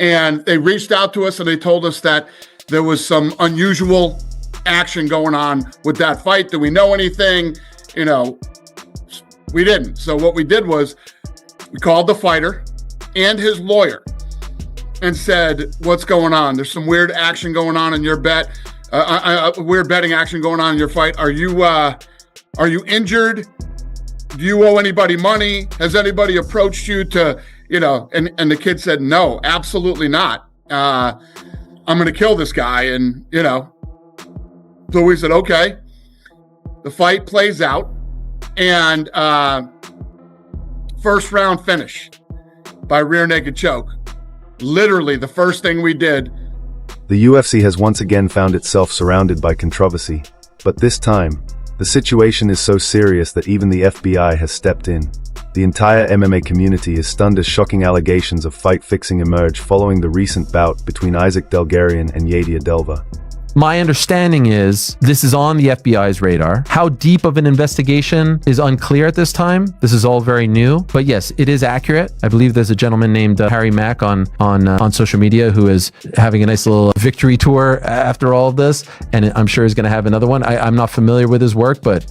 And they reached out to us and they told us that there was some unusual action going on with that fight. Do we know anything? You know, we didn't. So what we did was we called the fighter and his lawyer and said, what's going on? There's some weird action going on in your bet. Weird betting action going on in your fight. Are you injured? Do you owe anybody money? Has anybody approached you to, you know, and the kid said, no, absolutely not. I'm going to kill this guy. And, you know, so we said, okay. The fight plays out and first round finish by rear naked choke. Literally the first thing we did. The UFC has once again found itself surrounded by controversy, but this time, the situation is so serious that even the FBI has stepped in. The entire MMA community is stunned as shocking allegations of fight fixing emerge following the recent bout between Isaac Delgarian and Yadir Delva. My understanding is this is on the FBI's radar. How deep of an investigation is unclear at this time. This is all very new, but yes, it is accurate. I believe there's a gentleman named Harry Mack on social media who is having a nice little victory tour after all of this, and I'm sure he's going to have another one. I'm not familiar with his work, but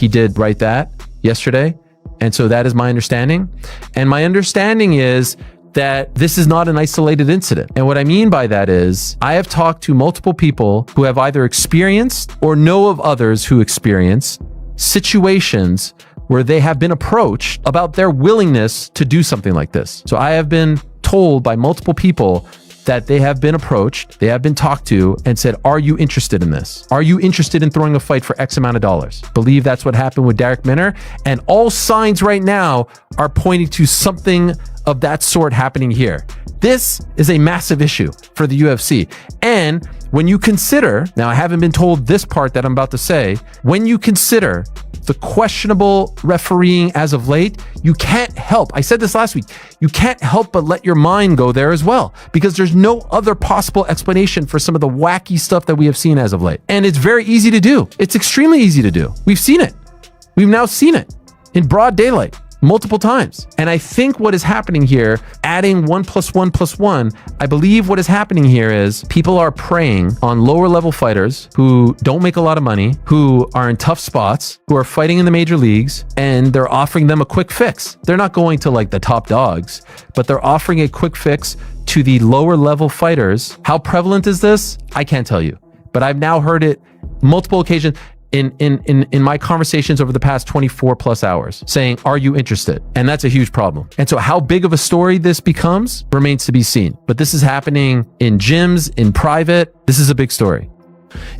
he did write that yesterday, and so that is my understanding. And my understanding is that this is not an isolated incident. And what I mean by that is I have talked to multiple people who have either experienced or know of others who experience situations where they have been approached about their willingness to do something like this. So I have been told by multiple people that they have been approached, they have been talked to and said, are you interested in this? Are you interested in throwing a fight for X amount of dollars? Believe that's what happened with Darrick Minner. And all signs right now are pointing to something of that sort happening here. This is a massive issue for the UFC. And when you consider, now I haven't been told this part that I'm about to say, when you consider the questionable refereeing as of late, you can't help, I said this last week, you can't help but let your mind go there as well, because there's no other possible explanation for some of the wacky stuff that we have seen as of late. And it's very easy to do. It's extremely easy to do. We've seen it. We've now seen it in broad daylight multiple times. And I think what is happening here, adding 1 + 1 + 1, I believe what is happening here is people are preying on lower level fighters who don't make a lot of money, who are in tough spots, who are fighting in the major leagues, and they're offering them a quick fix. They're not going to like the top dogs, but they're offering a quick fix to the lower level fighters. How prevalent is this? I can't tell you, but I've now heard it multiple occasions in my conversations over the past 24+ hours saying, are you interested? And that's a huge problem. And so how big of a story this becomes remains to be seen. But this is happening in gyms, in private. This is a big story.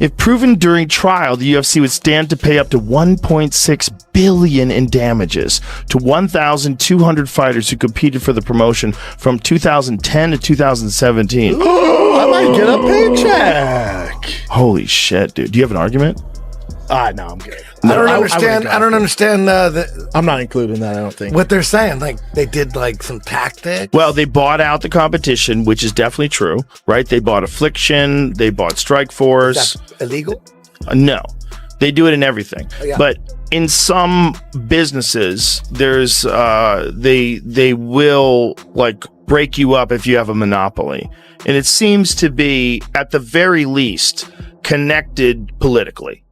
If proven during trial, the UFC would stand to pay up to $1.6 billion in damages to 1,200 fighters who competed for the promotion from 2010 to 2017. I might get a paycheck. Holy shit, dude. Do you have an argument? No, I'm good. I don't understand. I don't understand I'm not including that, I don't think. what they're saying. Like they did like some tactics. Well, they bought out the competition, which is definitely true, right? They bought Affliction, they bought Strikeforce. Is that illegal? No, they do it in everything. Yeah. But in some businesses, there's they will like break you up if you have a monopoly, and it seems to be at the very least connected politically.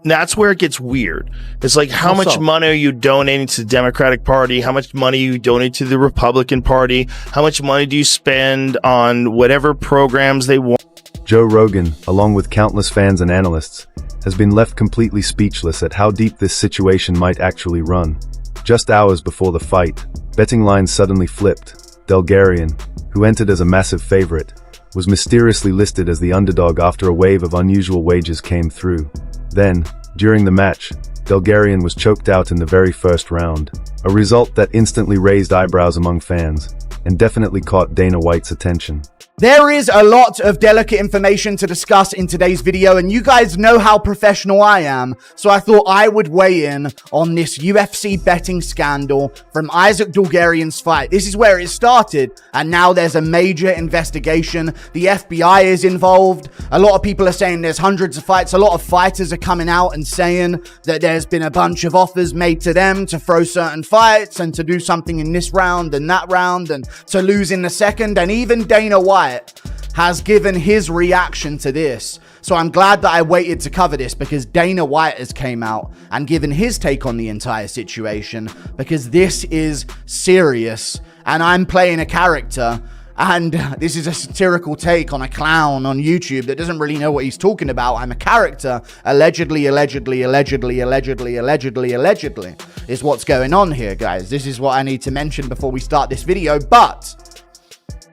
That's where it gets weird. It's like, how much money are you donating to the Democratic Party? How much money you donate to the Republican Party? How much money do you spend on whatever programs they want? Joe Rogan, along with countless fans and analysts, has been left completely speechless at how deep this situation might actually run. Just hours before the fight, betting lines suddenly flipped. Delgarian, who entered as a massive favorite, was mysteriously listed as the underdog after a wave of unusual wagers came through. Then, during the match, Delgarian was choked out in the very first round, a result that instantly raised eyebrows among fans, and definitely caught Dana White's attention. There is a lot of delicate information to discuss in today's video, and you guys know how professional I am, so I thought I would weigh in on this UFC betting scandal from Isaac Delgarian's fight. This is where it started, and now there's a major investigation. The FBI is involved. A lot of people are saying there's hundreds of fights. A lot of fighters are coming out and saying that there's been a bunch of offers made to them to throw certain fights and to do something in this round and that round and to lose in the second. And even Dana White has given his reaction to this. So I'm glad that I waited to cover this, because Dana White has came out and given his take on the entire situation, because this is serious and I'm playing a character. And this is a satirical take on a clown on YouTube that doesn't really know what he's talking about. I'm a character. Allegedly is what's going on here, guys. This is what I need to mention before we start this video, but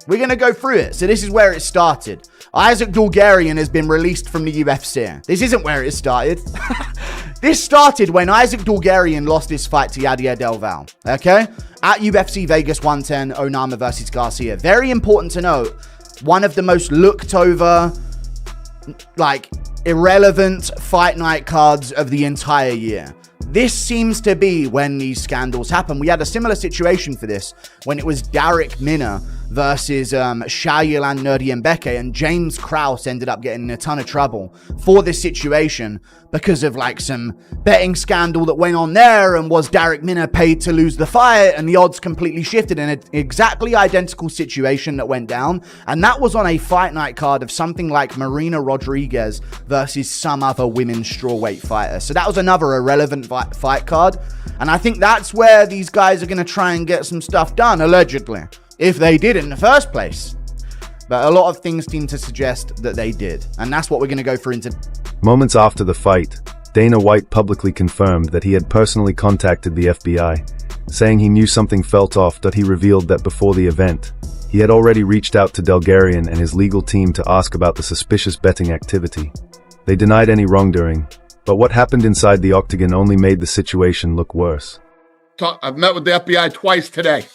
we're going to go through it. So this is where it started. Isaac Dulgarian has been released from the UFC. This isn't where it started. This started when Isaac Dulgarian lost his fight to Yadier Del Val, okay? At UFC Vegas 110, Onama versus Garcia. Very important to note, one of the most looked over, like, irrelevant fight night cards of the entire year. This seems to be when these scandals happen. We had a similar situation for this when it was Darek Minner versus Shayilan Nurdiembeke, and James Krause ended up getting in a ton of trouble for this situation because of like some betting scandal that went on there, and was Darek Minner paid to lose the fight, and the odds completely shifted in an exactly identical situation that went down, and that was on a fight night card of something like Marina Rodriguez versus some other women's strawweight fighter. So that was another irrelevant fight card, and I think that's where these guys are going to try and get some stuff done, allegedly, if they did in the first place. But a lot of things seem to suggest that they did, and that's what we're going to go through into. Moments after the fight, Dana White publicly confirmed that he had personally contacted the FBI, saying he knew something felt off. He revealed that before the event, he had already reached out to Dulgarian and his legal team to ask about the suspicious betting activity. They denied any wrongdoing, but what happened inside the octagon only made the situation look worse. I've met with the FBI twice today.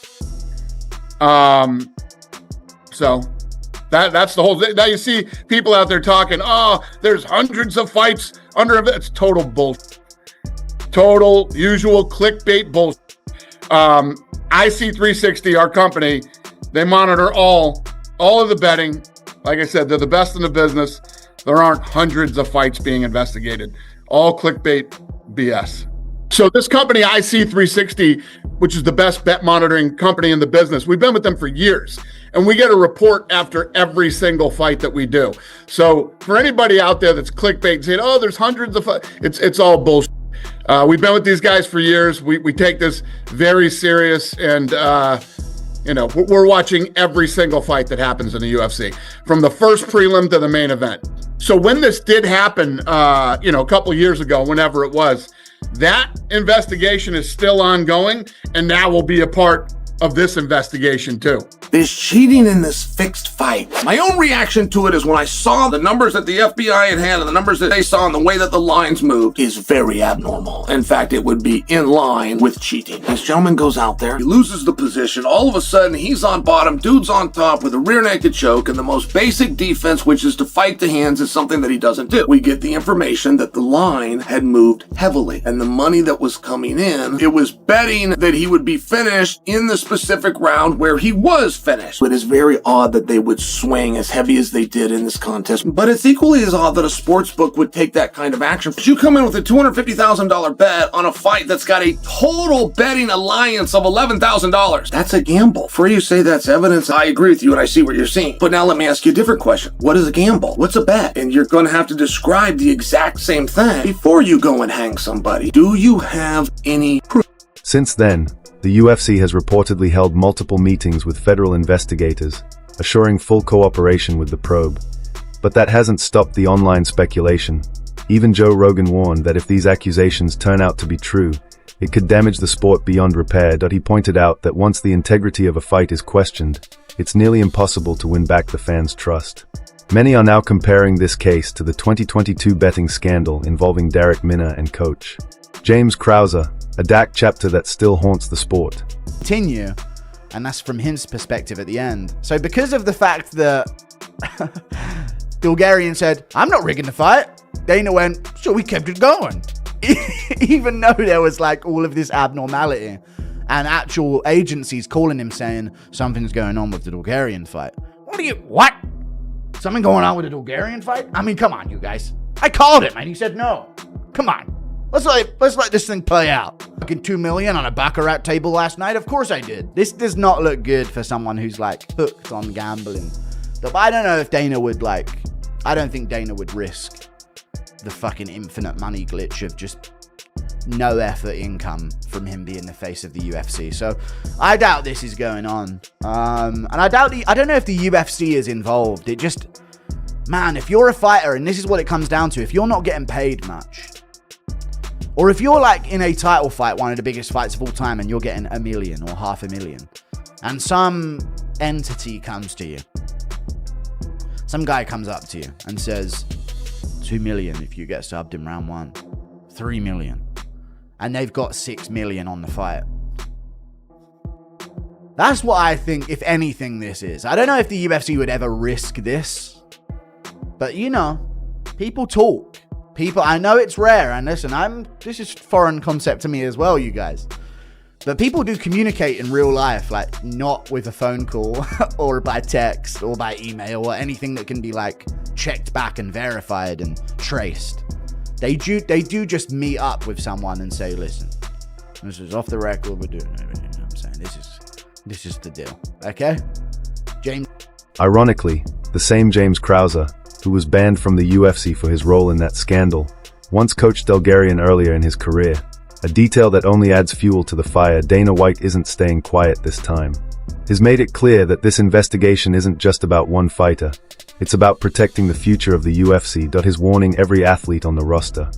So that's the whole thing. Now you see people out there talking, oh, there's hundreds of fights under it. It's total bullshit. Total usual clickbait bullshit. IC360, our company, they monitor all of the betting. Like I said, they're the best in the business. There aren't hundreds of fights being investigated. All clickbait BS. So this company, IC360, which is the best bet monitoring company in the business, we've been with them for years, and we get a report after every single fight that we do. So for anybody out there that's clickbait saying, oh, there's hundreds of fights, it's all bullshit. We've been with these guys for years. We take this very serious, and we're watching every single fight that happens in the UFC, from the first prelim to the main event. So when this did happen, a couple of years ago, whenever it was, that investigation is still ongoing, and now will be a part of this investigation too. There's cheating in this fixed fight. My own reaction to it is when I saw the numbers that the FBI had and the numbers that they saw and the way that the lines moved is very abnormal. In fact, it would be in line with cheating. This gentleman goes out there, he loses the position. All of a sudden, he's on bottom, dude's on top with a rear naked choke, and the most basic defense, which is to fight the hands, is something that he doesn't do. We get the information that the line had moved heavily, and the money that was coming in, it was betting that he would be finished in the specific round where he was finished. It is very odd that they would swing as heavy as they did in this contest, but it's equally as odd that a sports book would take that kind of action. But you come in with a $250,000 bet on a fight that's got a total betting alliance of $11,000. That's a gamble. For you say that's evidence, I agree with you and I see what you're seeing. But now let me ask you a different question. What is a gamble? What's a bet? And you're going to have to describe the exact same thing before you go and hang somebody. Do you have any proof? Since then, the UFC has reportedly held multiple meetings with federal investigators, assuring full cooperation with the probe. But that hasn't stopped the online speculation. Even Joe Rogan warned that if these accusations turn out to be true, it could damage the sport beyond repair. He pointed out that once the integrity of a fight is questioned, it's nearly impossible to win back the fans' trust. Many are now comparing this case to the 2022 betting scandal involving Darek Minner and coach James Krause, a dark chapter that still haunts the sport. Continue, and that's from his perspective at the end. So because of the fact that Dulgarian said, I'm not rigging the fight, Dana went, so we kept it going. Even though there was like all of this abnormality and actual agencies calling him saying something's going on with the Dulgarian fight. What? Something going on with the Dulgarian fight? I mean, come on, you guys. I called him and he said no. Come on. Let's let this thing play out. Fucking 2 million on a baccarat table last night. Of course I did. This does not look good for someone who's like hooked on gambling. But I don't know if Dana would like. I don't think Dana would risk the fucking infinite money glitch of just no effort income from him being the face of the UFC. So I doubt this is going on. And I don't know if the UFC is involved. It just, man, if you're a fighter, and this is what it comes down to, if you're not getting paid much, or if you're like in a title fight, one of the biggest fights of all time, and you're getting $1 million or $500,000, and some entity comes to you, some guy comes up to you and says, 2 million if you get subbed in round 1, 3 million. And they've got 6 million on the fight. That's what I think, if anything, this is. I don't know if the UFC would ever risk this. But, you know, people talk. People, I know it's rare. And listen, this is foreign concept to me as well, you guys. But people do communicate in real life, like not with a phone call or by text or by email or anything that can be like checked back and verified and traced. They do just meet up with someone and say, listen, this is off the record, we're doing everything. You know what I'm saying? This is the deal. Okay? James. Ironically, the same James Krauser, who was banned from the UFC for his role in that scandal, once coached Bulgarian earlier in his career. A detail that only adds fuel to the fire. Dana White isn't staying quiet this time. He's made it clear that this investigation isn't just about one fighter. It's about protecting the future of the UFC. He's warning every athlete on the roster.